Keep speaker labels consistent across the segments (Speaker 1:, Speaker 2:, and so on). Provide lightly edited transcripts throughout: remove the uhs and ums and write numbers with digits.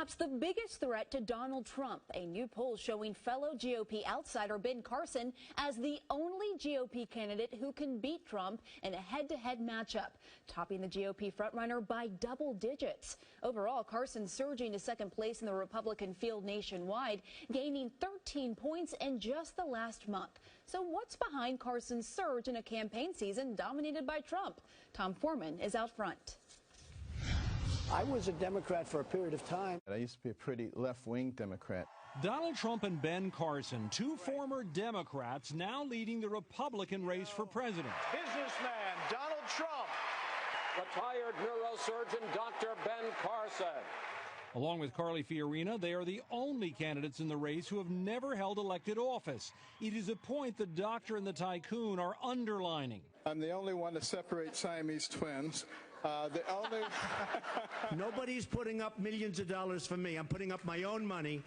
Speaker 1: perhaps the biggest threat to Donald Trump. A new poll showing fellow GOP outsider Ben Carson as the only GOP candidate who can beat Trump in a head-to-head matchup, topping the GOP frontrunner by double digits. Overall, Carson surging to second place in the Republican field nationwide, gaining 13 points in just the last month. So what's behind Carson's surge in a campaign season dominated by Trump? Tom Foreman is out front.
Speaker 2: I was a Democrat for a period of time.
Speaker 3: I used to be a pretty left-wing Democrat.
Speaker 4: Donald Trump and Ben Carson, two former Democrats, now leading the Republican race for president.
Speaker 5: Businessman Donald Trump.
Speaker 6: Retired neurosurgeon Dr. Ben Carson.
Speaker 4: Along with Carly Fiorina, they are the only candidates in the race who have never held elected office. It is a point the doctor and the tycoon are underlining.
Speaker 7: I'm the only one to separate Siamese twins.
Speaker 8: Nobody's putting up millions of dollars for me. I'm putting up my own money.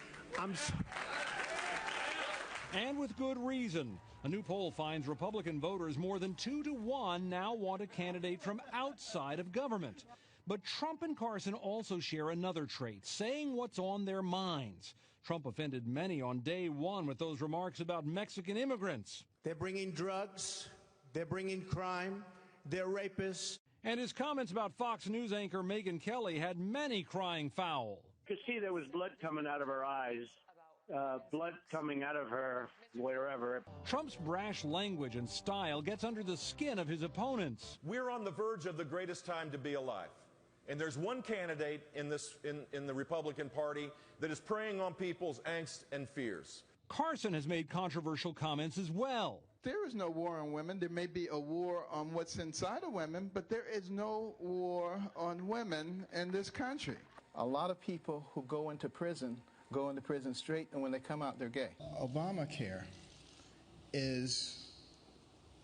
Speaker 4: And with good reason. A new poll finds Republican voters more than 2-to-1 now want a candidate from outside of government. But Trump and Carson also share another trait, saying what's on their minds. Trump offended many on day one with those remarks about Mexican immigrants.
Speaker 8: They're bringing drugs. They're bringing crime. They're rapists.
Speaker 4: And his comments about Fox News anchor Megyn Kelly had many crying foul.
Speaker 9: You could see there was blood coming out of her eyes, blood coming out of her wherever.
Speaker 4: Trump's brash language and style gets under the skin of his opponents.
Speaker 10: We're on the verge of the greatest time to be alive. And there's one candidate in the Republican Party that is preying on people's angst and fears.
Speaker 4: Carson has made controversial comments as well.
Speaker 3: There is no war on women. There may be a war on what's inside of women, but there is no war on women in this country. A lot of people who go into prison straight, and when they come out, they're gay.
Speaker 11: Obamacare is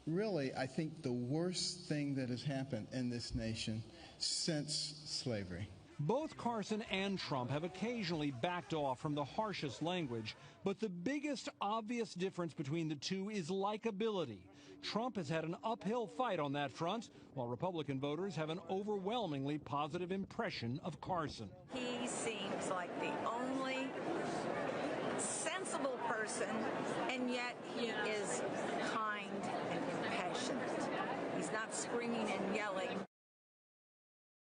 Speaker 11: really, I think, the worst thing that has happened in this nation since slavery.
Speaker 4: Both Carson and Trump have occasionally backed off from the harshest language, but the biggest obvious difference between the two is likability. Trump has had an uphill fight on that front, while Republican voters have an overwhelmingly positive impression of Carson.
Speaker 12: He seems like the only sensible person, and yet he is kind and compassionate. He's not screaming and yelling